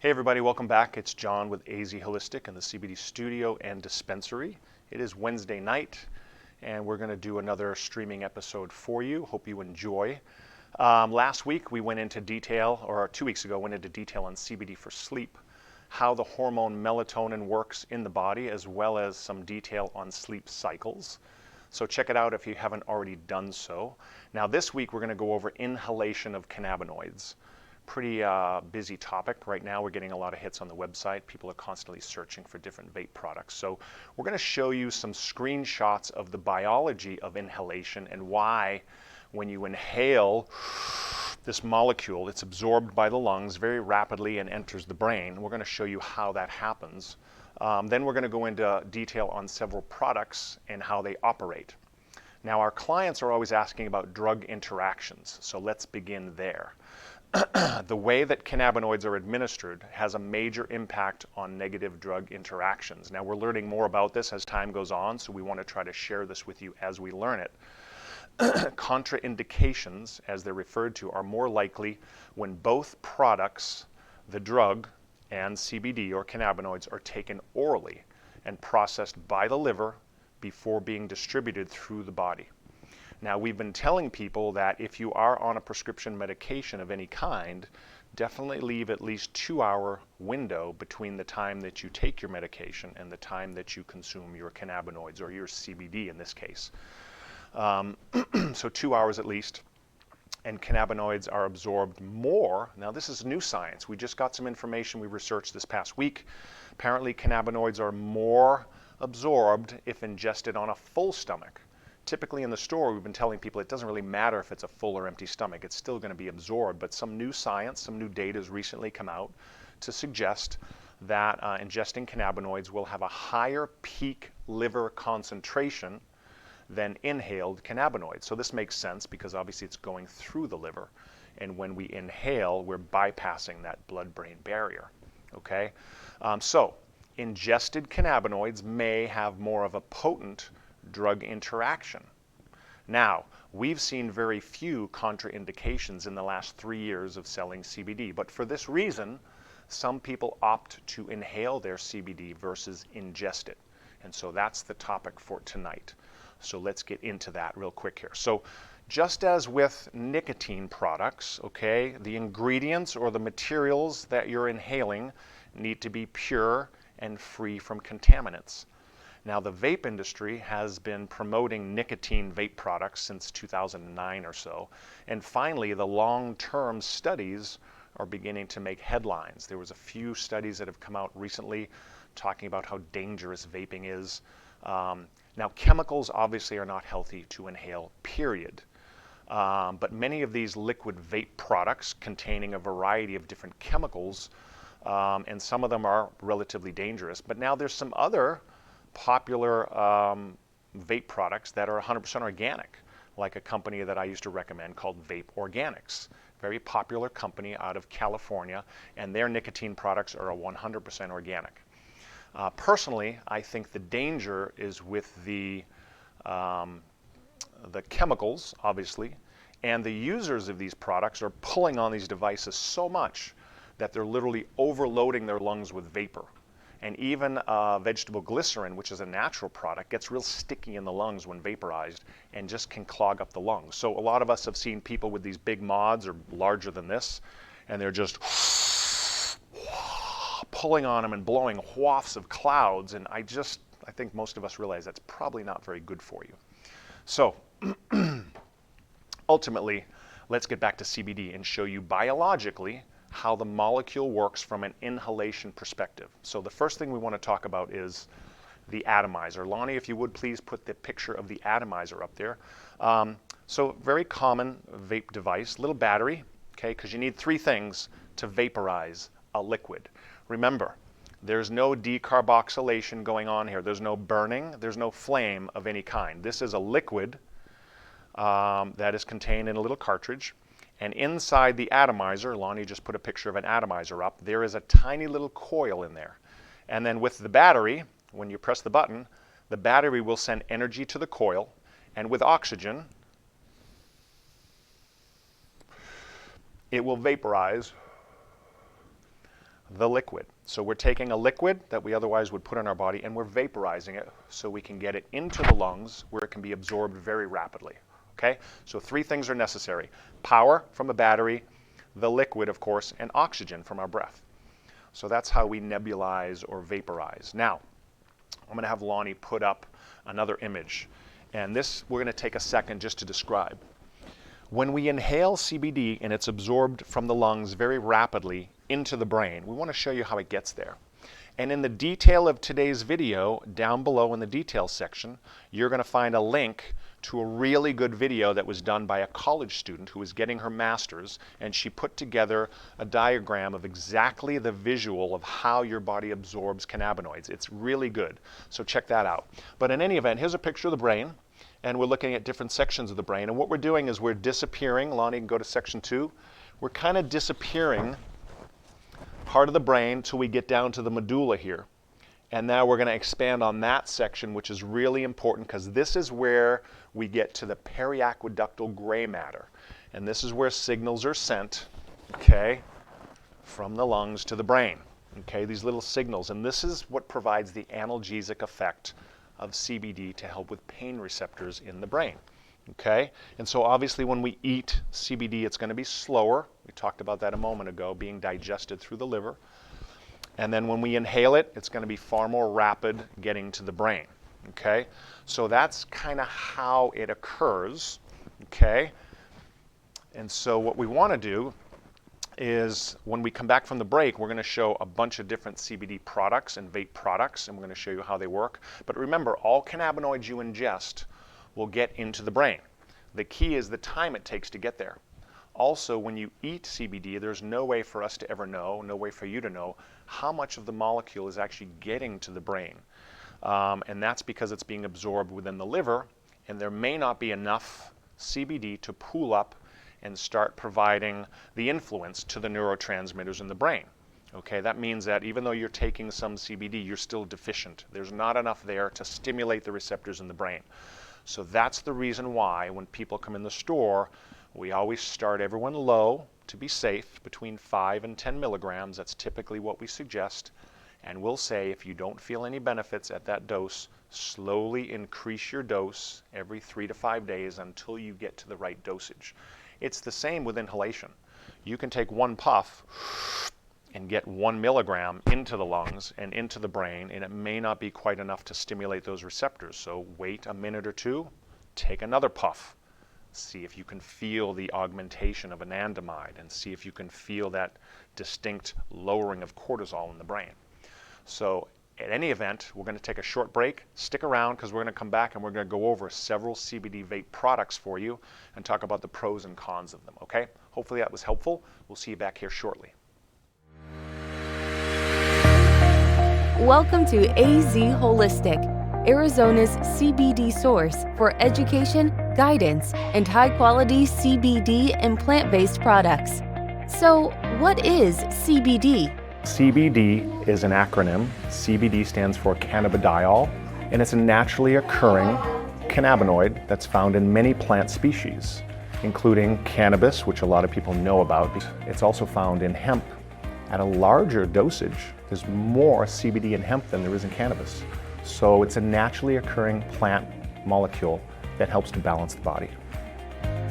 Hey everybody, welcome back. It's John with azWHOLEistic in the CBD studio and dispensary. It is Wednesday night and we're going to do another streaming episode for you. Hope you enjoy. Last week we went into detail, or 2 weeks ago went into detail on CBD for sleep, how the hormone melatonin works in the body, as well as some detail on sleep cycles. So check it out if you haven't already done so. Now this week we're going to go over inhalation of cannabinoids. Pretty busy topic. Right now we're getting a lot of hits on the website. People are constantly searching for different vape products. So we're going to show you some screenshots of the biology of inhalation and why when you inhale this molecule, it's absorbed by the lungs very rapidly and enters the brain. We're going to show you how that happens. Then we're going to go into detail on several products and how they operate. Now our clients are always asking about drug interactions, so let's begin there. The way that cannabinoids are administered has a major impact on negative drug interactions. Now we're learning more about this as time goes on, so we want to try to share this with you as we learn it. Contraindications, as they're referred to, are more likely when both products, the drug and CBD or cannabinoids, are taken orally and processed by the liver before being distributed through the body. Now, we've been telling people that if you are on a prescription medication of any kind, definitely leave at least 2-hour window between the time that you take your medication and the time that you consume your cannabinoids, or your CBD in this case. So 2 hours at least. And cannabinoids are absorbed more. Now, this is new science. We just got some information we researched this past week. Apparently, cannabinoids are more absorbed if ingested on a full stomach. Typically in the store, we've been telling people it doesn't really matter if it's a full or empty stomach. It's still going to be absorbed. But some new science, some new data has recently come out to suggest that ingesting cannabinoids will have a higher peak liver concentration than inhaled cannabinoids. So this makes sense because obviously it's going through the liver. And when we inhale, we're bypassing that blood-brain barrier. Okay? So ingested cannabinoids may have more of a potent drug interaction. Now, we've seen very few contraindications in the last 3 years of selling CBD, but for this reason, some people opt to inhale their CBD versus ingest it. And so that's the topic for tonight. So let's get into that real quick here. So just as with nicotine products, okay, the ingredients or the materials that you're inhaling need to be pure and free from contaminants. Now, the vape industry has been promoting nicotine vape products since 2009 or so. And finally, the long-term studies are beginning to make headlines. There was a few studies that have come out recently talking about how dangerous vaping is. Now, chemicals obviously are not healthy to inhale, period. But many of these liquid vape products containing a variety of different chemicals, and some of them are relatively dangerous. But now there's some other popular vape products that are 100% organic, like a company that I used to recommend called Vape Organics. Very popular company out of California, and their nicotine products are 100% organic. Personally, I think the danger is with the chemicals, obviously, and the users of these products are pulling on these devices so much that they're literally overloading their lungs with vapor. And even vegetable glycerin, which is a natural product, gets real sticky in the lungs when vaporized and just can clog up the lungs. So a lot of us have seen people with these big mods or larger than this, and they're just pulling on them and blowing wafts of clouds. And I think most of us realize that's probably not very good for you. So ultimately, let's get back to CBD and show you biologically how the molecule works from an inhalation perspective. So the first thing we want to talk about is the atomizer. Lonnie, if you would please put the picture of the atomizer up there. So very common vape device, little battery, okay, because you need 3 things to vaporize a liquid. Remember, there's no decarboxylation going on here. There's no burning, there's no flame of any kind. This is a liquid that is contained in a little cartridge. And inside the atomizer, Lonnie just put a picture of an atomizer up, there is a tiny little coil in there. And then with the battery, when you press the button, the battery will send energy to the coil, and with oxygen, it will vaporize the liquid. So we're taking a liquid that we otherwise would put in our body and we're vaporizing it so we can get it into the lungs where it can be absorbed very rapidly. Okay? So 3 things are necessary. Power from a battery, the liquid, of course, and oxygen from our breath. So that's how we nebulize or vaporize. Now, I'm going to have Lonnie put up another image. And this we're going to take a second just to describe. When we inhale CBD and it's absorbed from the lungs very rapidly into the brain, we want to show you how it gets there. And in the detail of today's video, down below in the details section, you're going to find a link to a really good video that was done by a college student who was getting her master's, and she put together a diagram of exactly the visual of how your body absorbs cannabinoids. It's really good, so check that out. But in any event, here's a picture of the brain, and we're looking at different sections of the brain, and what we're doing is we're disappearing. Lonnie can go to section 2. We're kind of disappearing part of the brain till we get down to the medulla here. And now we're going to expand on that section, which is really important because this is where we get to the periaqueductal gray matter. And this is where signals are sent, okay, from the lungs to the brain. Okay, these little signals. And this is what provides the analgesic effect of CBD to help with pain receptors in the brain. Okay, and so obviously when we eat CBD, it's going to be slower. We talked about that a moment ago, being digested through the liver. And then when we inhale it, it's going to be far more rapid getting to the brain. Okay, so that's kind of how it occurs. Okay, and so what we want to do is when we come back from the break, we're going to show a bunch of different CBD products and vape products, and we're going to show you how they work. But remember, all cannabinoids you ingest will get into the brain. The key is the time it takes to get there. Also, when you eat CBD, there's no way for us to ever know, no way for you to know, how much of the molecule is actually getting to the brain. And that's because it's being absorbed within the liver, and there may not be enough CBD to pool up and start providing the influence to the neurotransmitters in the brain. Okay, that means that even though you're taking some CBD, you're still deficient. There's not enough there to stimulate the receptors in the brain. So that's the reason why when people come in the store, we always start everyone low to be safe, between 5 and 10 milligrams. That's typically what we suggest. And we'll say if you don't feel any benefits at that dose, slowly increase your dose every 3 to 5 days until you get to the right dosage. It's the same with inhalation. You can take 1 puff and get 1 milligram into the lungs and into the brain, and it may not be quite enough to stimulate those receptors. So wait a minute or 2, take another puff. See if you can feel the augmentation of anandamide and see if you can feel that distinct lowering of cortisol in the brain. So at any event, we're going to take a short break. Stick around because we're going to come back and we're going to go over several CBD vape products for you and talk about the pros and cons of them, okay? Hopefully that was helpful. We'll see you back here shortly. Welcome to azWHOLEistic, Arizona's CBD source for education, guidance, and high-quality CBD and plant-based products. So, what is CBD? CBD is an acronym. CBD stands for cannabidiol, and it's a naturally occurring cannabinoid that's found in many plant species, including cannabis, which a lot of people know about. It's also found in hemp. At a larger dosage, there's more CBD in hemp than there is in cannabis. So it's a naturally occurring plant molecule that helps to balance the body.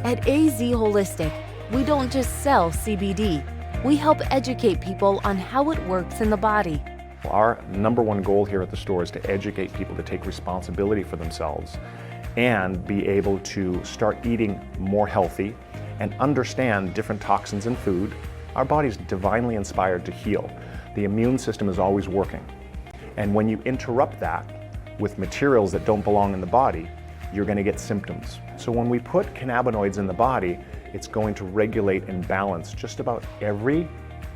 At azWHOLEistic, we don't just sell CBD. We help educate people on how it works in the body. Our #1 goal here at the store is to educate people to take responsibility for themselves and be able to start eating more healthy and understand different toxins in food. Our body's divinely inspired to heal. The immune system is always working. And when you interrupt that with materials that don't belong in the body, you're going to get symptoms. So when we put cannabinoids in the body, it's going to regulate and balance just about every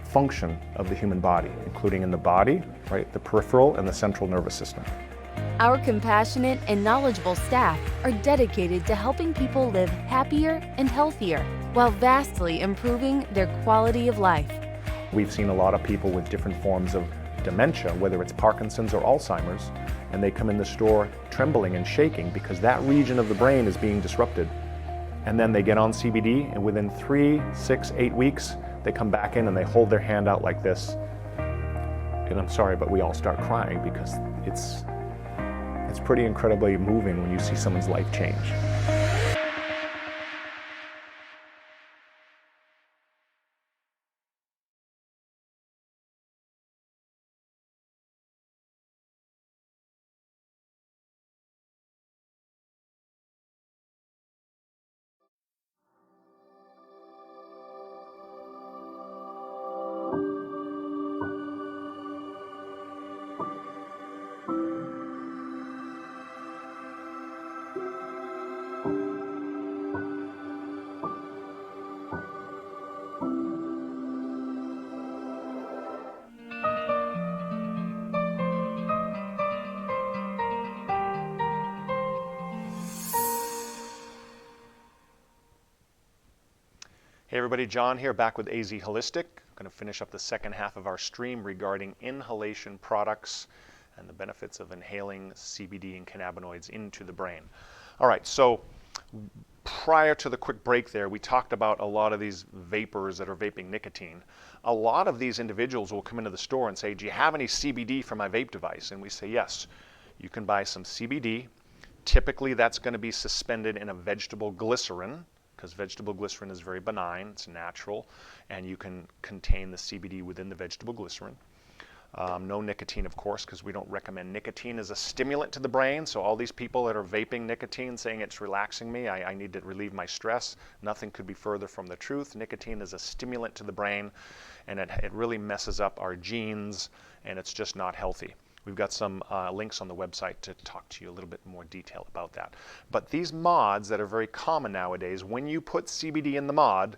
function of the human body, including in the body, right, the peripheral and the central nervous system. Our compassionate and knowledgeable staff are dedicated to helping people live happier and healthier while vastly improving their quality of life. We've seen a lot of people with different forms of dementia, whether it's Parkinson's or Alzheimer's, and they come in the store trembling and shaking because that region of the brain is being disrupted. And then they get on CBD, and within 3, 6, 8 weeks, they come back in and they hold their hand out like this, and I'm sorry, but we all start crying because it's pretty incredibly moving when you see someone's life change. Hey everybody, John here, back with azWHOLEistic. I'm going to finish up the second half of our stream regarding inhalation products and the benefits of inhaling CBD and cannabinoids into the brain. All right, so prior to the quick break there, we talked about a lot of these vapors that are vaping nicotine. A lot of these individuals will come into the store and say, do you have any CBD for my vape device? And we say, yes, you can buy some CBD. Typically that's going to be suspended in a vegetable glycerin, because vegetable glycerin is very benign, it's natural, and you can contain the CBD within the vegetable glycerin. No nicotine, of course, because we don't recommend nicotine as a stimulant to the brain. So all these people that are vaping nicotine saying it's relaxing me, I need to relieve my stress, nothing could be further from the truth. Nicotine is a stimulant to the brain, and it really messes up our genes, and it's just not healthy. We've got some links on the website to talk to you a little bit more detail about that. But these mods that are very common nowadays, when you put CBD in the mod,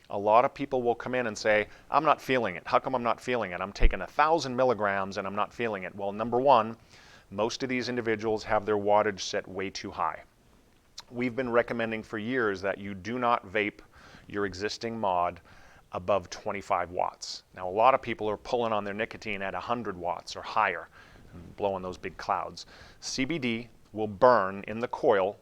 a lot of people will come in and say, I'm not feeling it. How come I'm not feeling it? I'm taking 1,000 milligrams and I'm not feeling it. Well, number one, most of these individuals have their wattage set way too high. We've been recommending for years that you do not vape your existing mod above 25 watts. Now, a lot of people are pulling on their nicotine at 100 watts or higher, and blowing those big clouds. CBD will burn in the coil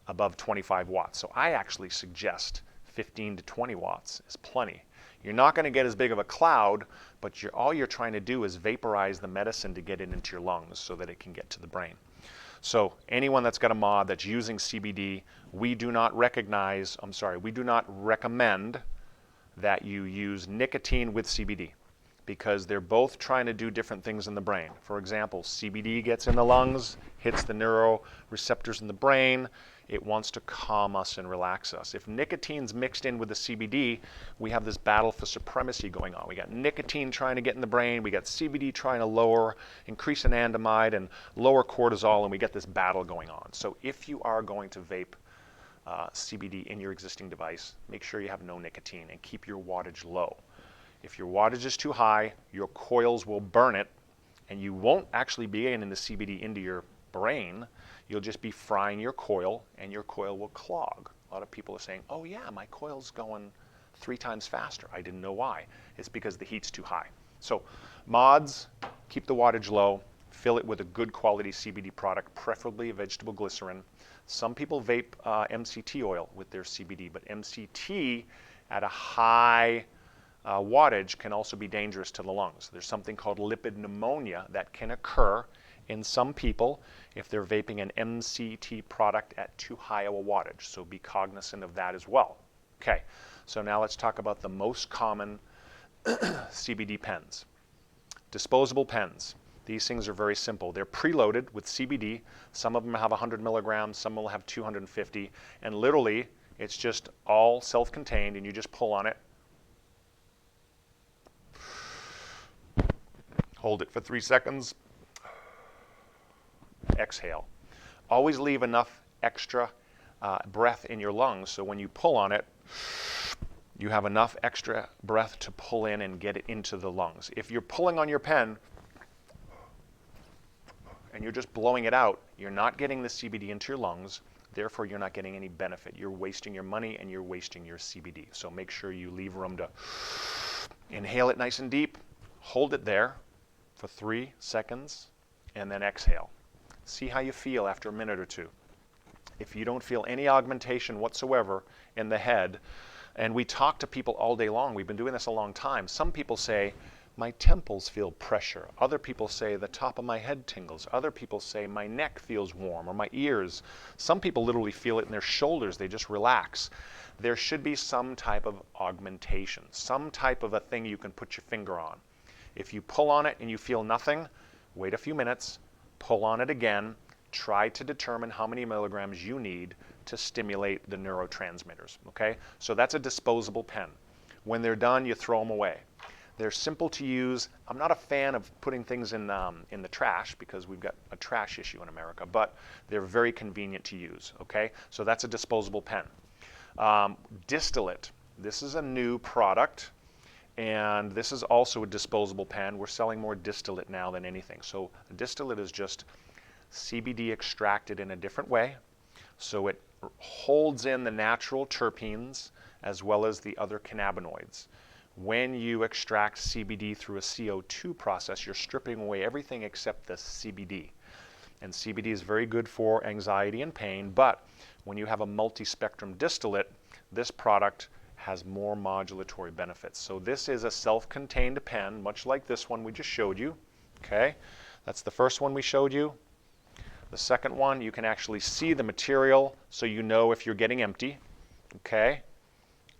above 25 watts. So I actually suggest 15 to 20 watts is plenty. You're not going to get as big of a cloud, but all you're trying to do is vaporize the medicine to get it into your lungs so that it can get to the brain. So anyone that's got a mod that's using CBD, we do not recommend that you use nicotine with CBD, because they're both trying to do different things in the brain. For example, CBD gets in the lungs, hits the neuroreceptors in the brain. It wants to calm us and relax us. If nicotine's mixed in with the CBD, we have this battle for supremacy going on. We got nicotine trying to get in the brain, we got CBD trying to increase anandamide and lower cortisol, and we get this battle going on. So if you are going to vape CBD in your existing device, make sure you have no nicotine and keep your wattage low. If your wattage is too high, your coils will burn it, and you won't actually be getting the CBD into your brain. You'll just be frying your coil, and your coil will clog. A lot of people are saying, oh yeah, my coil's going 3 times faster. I didn't know why. It's because the heat's too high. So mods, keep the wattage low, fill it with a good quality CBD product, preferably a vegetable glycerin. Some people vape MCT oil with their CBD, but MCT at a high wattage can also be dangerous to the lungs. There's something called lipid pneumonia that can occur in some people if they're vaping an MCT product at too high of a wattage. So be cognizant of that as well. Okay, so now let's talk about the most common CBD pens. Disposable pens. These things are very simple. They're preloaded with CBD. Some of them have 100 milligrams, some will have 250, and literally it's just all self-contained, and you just pull on it. Hold it for 3 seconds. Exhale. Always leave enough extra breath in your lungs so when you pull on it, you have enough extra breath to pull in and get it into the lungs. If you're pulling on your pen and you're just blowing it out, you're not getting the CBD into your lungs, therefore you're not getting any benefit. You're wasting your money and you're wasting your CBD. So make sure you leave room to inhale it nice and deep, hold it there for 3 seconds, and then exhale. See how you feel after a minute or two. If you don't feel any augmentation whatsoever in the head, and we talk to people all day long, we've been doing this a long time, some people say, my temples feel pressure. Other people say the top of my head tingles. Other people say my neck feels warm or my ears. Some people literally feel it in their shoulders. They just relax. There should be some type of augmentation, some type of a thing you can put your finger on. If you pull on it and you feel nothing, wait a few minutes, pull on it again, try to determine how many milligrams you need to stimulate the neurotransmitters, okay? So that's a disposable pen. When they're done, you throw them away. They're simple to use. I'm not a fan of putting things in the trash because we've got a trash issue in America, but they're very convenient to use, okay? So that's a disposable pen. Distillate. This is a new product, and this is also a disposable pen. We're selling more distillate now than anything. So distillate is just CBD extracted in a different way, so it holds in the natural terpenes as well as the other cannabinoids. When you extract CBD through a CO2 process, you're stripping away everything except the CBD. And CBD is very good for anxiety and pain, but when you have a multi-spectrum distillate, this product has more modulatory benefits. So this is a self-contained pen, much like this one we just showed you, okay? That's the first one we showed you. The second one, you can actually see the material so you know if you're getting empty, okay?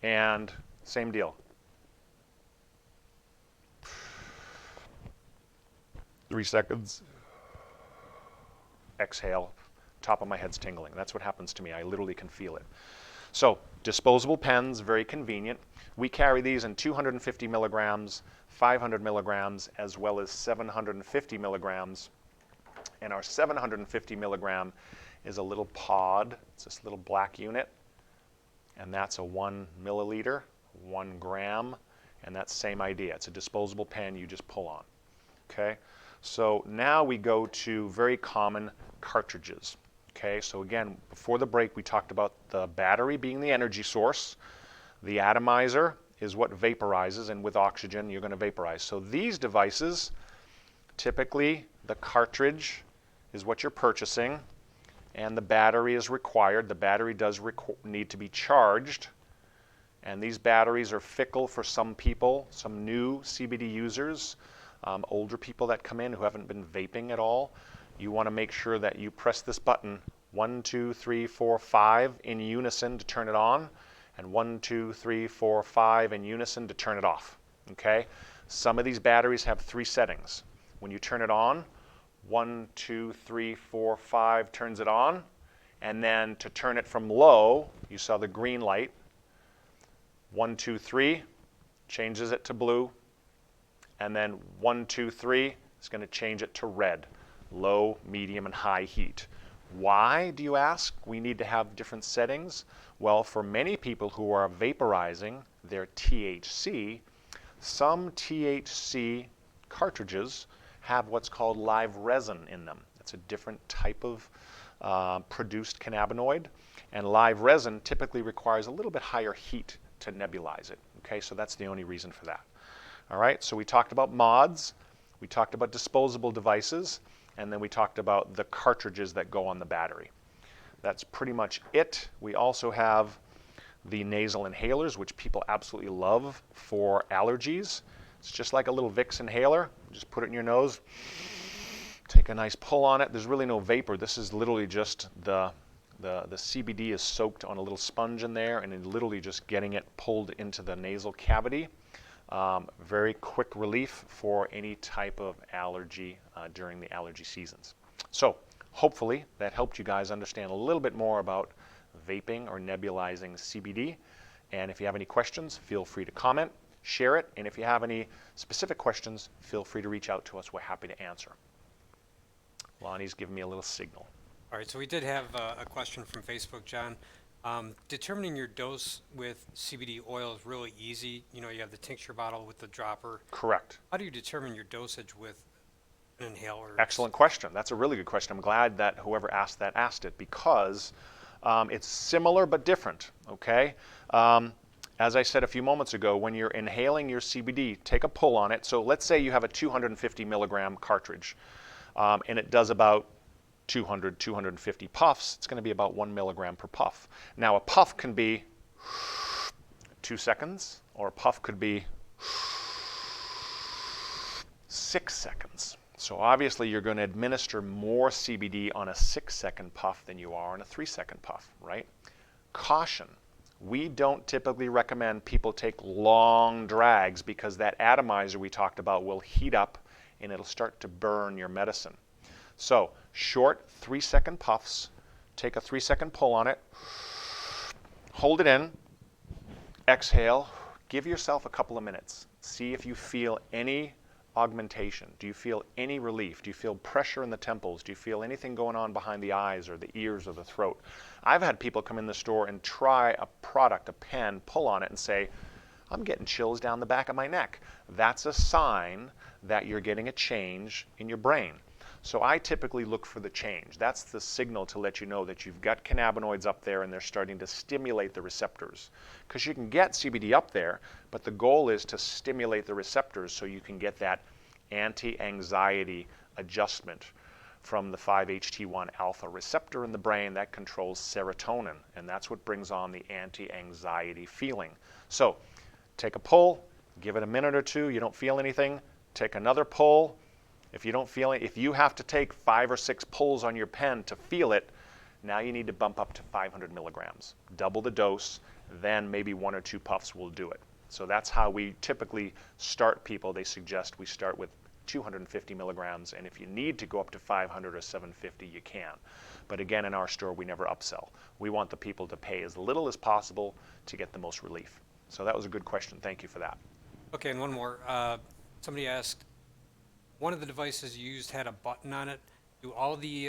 And same deal. 3 seconds. Exhale. Top of my head's tingling. That's what happens to me. I literally can feel it. So disposable pens, very convenient. We carry these in 250 milligrams, 500 milligrams, as well as 750 milligrams. And our 750 milligram is a little pod. It's this little black unit. And that's a 1 milliliter, 1 gram. And that's same idea. It's a disposable pen you just pull on. Okay? So now we go to very common cartridges. Okay, so again, before the break we talked about the battery being the energy source. The atomizer is what vaporizes, and with oxygen you're going to vaporize. So these devices, typically the cartridge is what you're purchasing, and the battery is required. The battery does need to be charged, and these batteries are fickle for some people, some new CBD users, older people that come in who haven't been vaping at all. You want to make sure that you press this button 1, 2, 3, 4, 5 in unison to turn it on, and 1, 2, 3, 4, 5 in unison to turn it off. Okay? Some of these batteries have 3 settings. When you turn it on, 1, 2, 3, 4, 5 turns it on, and then to turn it from low, you saw the green light. 1, 2, 3 changes it to blue, and then 1, 2, 3 is going to change it to red. Low, medium, and high heat. Why, do you ask? We need to have different settings. Well, for many people who are vaporizing their THC, some THC cartridges have what's called live resin in them. It's a different type of produced cannabinoid, and live resin typically requires a little bit higher heat to nebulize it. Okay, so that's the only reason for that. All right, so we talked about mods, we talked about disposable devices, and then we talked about the cartridges that go on the battery. That's pretty much it. We also have the nasal inhalers, which people absolutely love for allergies. It's just like a little Vicks inhaler. Just put it in your nose, take a nice pull on it. There's really no vapor. This is literally just the CBD is soaked on a little sponge in there, and then literally just getting it pulled into the nasal cavity. Very quick relief for any type of allergy during the allergy seasons. So hopefully that helped you guys understand a little bit more about vaping or nebulizing CBD. And if you have any questions, feel free to comment, share it, and if you have any specific questions, feel free to reach out to us. We're happy to answer. Lonnie's giving me a little signal. All right, so we did have a question from Facebook, John. Determining your dose with CBD oil is really easy. You know, you have the tincture bottle with the dropper. Correct. How do you determine your dosage with an inhaler? Excellent question. That's a really good question. I'm glad that whoever asked it, because it's similar but different, okay? As I said a few moments ago, when you're inhaling your CBD, take a pull on it. So let's say you have a 250 milligram cartridge, and it does about 200, 250 puffs. It's going to be about 1 milligram per puff. Now a puff can be 2 seconds, or a puff could be 6 seconds. So obviously you're going to administer more CBD on a 6-second puff than you are on a 3-second puff, right? Caution. We don't typically recommend people take long drags because that atomizer we talked about will heat up and it'll start to burn your medicine. So short 3-second puffs, take a 3-second pull on it, hold it in, exhale, give yourself a couple of minutes. See if you feel any augmentation. Do you feel any relief? Do you feel pressure in the temples? Do you feel anything going on behind the eyes or the ears or the throat? I've had people come in the store and try a product, a pen, pull on it and say, I'm getting chills down the back of my neck. That's a sign that you're getting a change in your brain. So I typically look for the change. That's the signal to let you know that you've got cannabinoids up there and they're starting to stimulate the receptors. Because you can get CBD up there, but the goal is to stimulate the receptors so you can get that anti-anxiety adjustment from the 5-HT1 alpha receptor in the brain that controls serotonin, and that's what brings on the anti-anxiety feeling. So take a pull, give it a minute or two, you don't feel anything, take another pull. If you don't feel it, if you have to take 5 or 6 pulls on your pen to feel it, now you need to bump up to 500 milligrams. Double the dose, then maybe 1 or 2 puffs will do it. So that's how we typically start people. They suggest we start with 250 milligrams, and if you need to go up to 500 or 750, you can. But again, in our store, we never upsell. We want the people to pay as little as possible to get the most relief. So that was a good question. Thank you for that. Okay, and one more. Somebody asked, one of the devices you used had a button on it. Do all the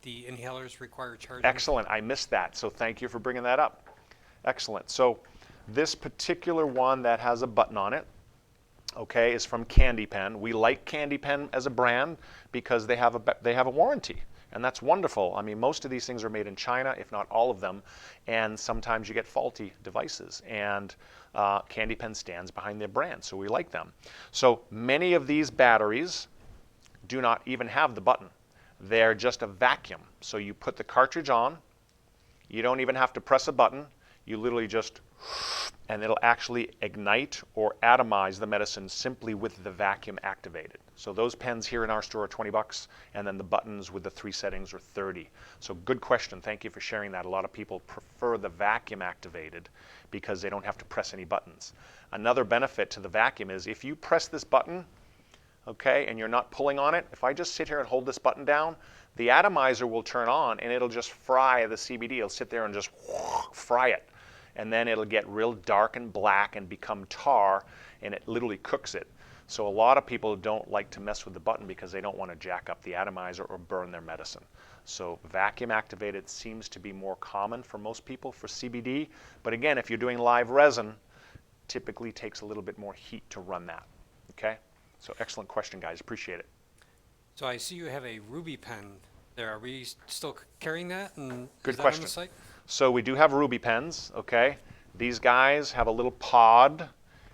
inhalers require charging? Excellent. I missed that, so thank you for bringing that up. Excellent. So this particular one that has a button on it, okay, is from Candy Pen. We like Candy Pen as a brand because they have a warranty, and that's wonderful. I mean, most of these things are made in China, if not all of them, and sometimes you get faulty devices, and Candy Pen stands behind their brand, so we like them. So many of these batteries do not even have the button. They're just a vacuum. So you put the cartridge on, you don't even have to press a button, you literally just, and it'll actually ignite or atomize the medicine simply with the vacuum activated. So those pens here in our store are 20 bucks, and then the buttons with the 3 settings are 30. So good question. Thank you for sharing that. A lot of people prefer the vacuum activated because they don't have to press any buttons. Another benefit to the vacuum is if you press this button, okay, and you're not pulling on it, if I just sit here and hold this button down, the atomizer will turn on and it'll just fry the CBD. It'll sit there and just fry it. And then it'll get real dark and black and become tar, and it literally cooks it. So a lot of people don't like to mess with the button because they don't want to jack up the atomizer or burn their medicine. So vacuum activated seems to be more common for most people for CBD. But again, if you're doing live resin, typically takes a little bit more heat to run that. Okay? So excellent question, guys. Appreciate it. So I see you have a Ruby pen there. Are we still carrying that? And Good is that question. on the site? So we do have Ruby pens, okay? These guys have a little pod,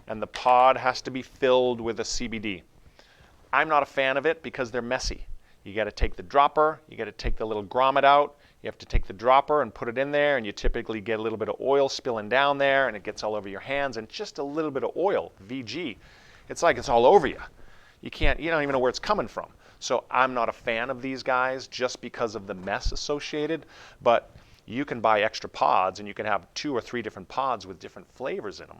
and the pod has to be filled with a CBD. I'm not a fan of it because they're messy. You got to take the dropper, you got to take the little grommet out, you have to take the dropper and put it in there, and you typically get a little bit of oil spilling down there, and it gets all over your hands, and just a little bit of oil, VG. It's like it's all over you. You don't even know where it's coming from. So I'm not a fan of these guys just because of the mess associated, but you can buy extra pods, and you can have 2 or 3 different pods with different flavors in them.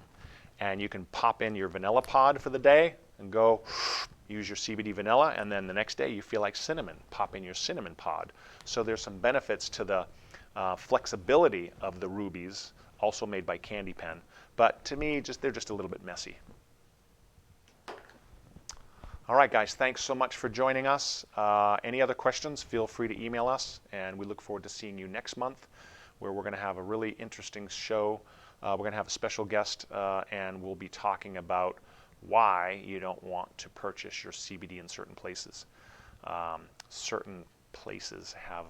And you can pop in your vanilla pod for the day and go use your CBD vanilla, and then the next day you feel like cinnamon. Pop in your cinnamon pod. So there's some benefits to the flexibility of the Rubies, also made by Candy Pen. But to me, they're just a little bit messy. All right, guys, thanks so much for joining us. Any other questions, feel free to email us, and we look forward to seeing you next month, where we're going to have a really interesting show. We're going to have a special guest, and we'll be talking about why you don't want to purchase your CBD in certain places. Certain places have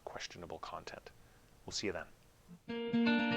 questionable content. We'll see you then.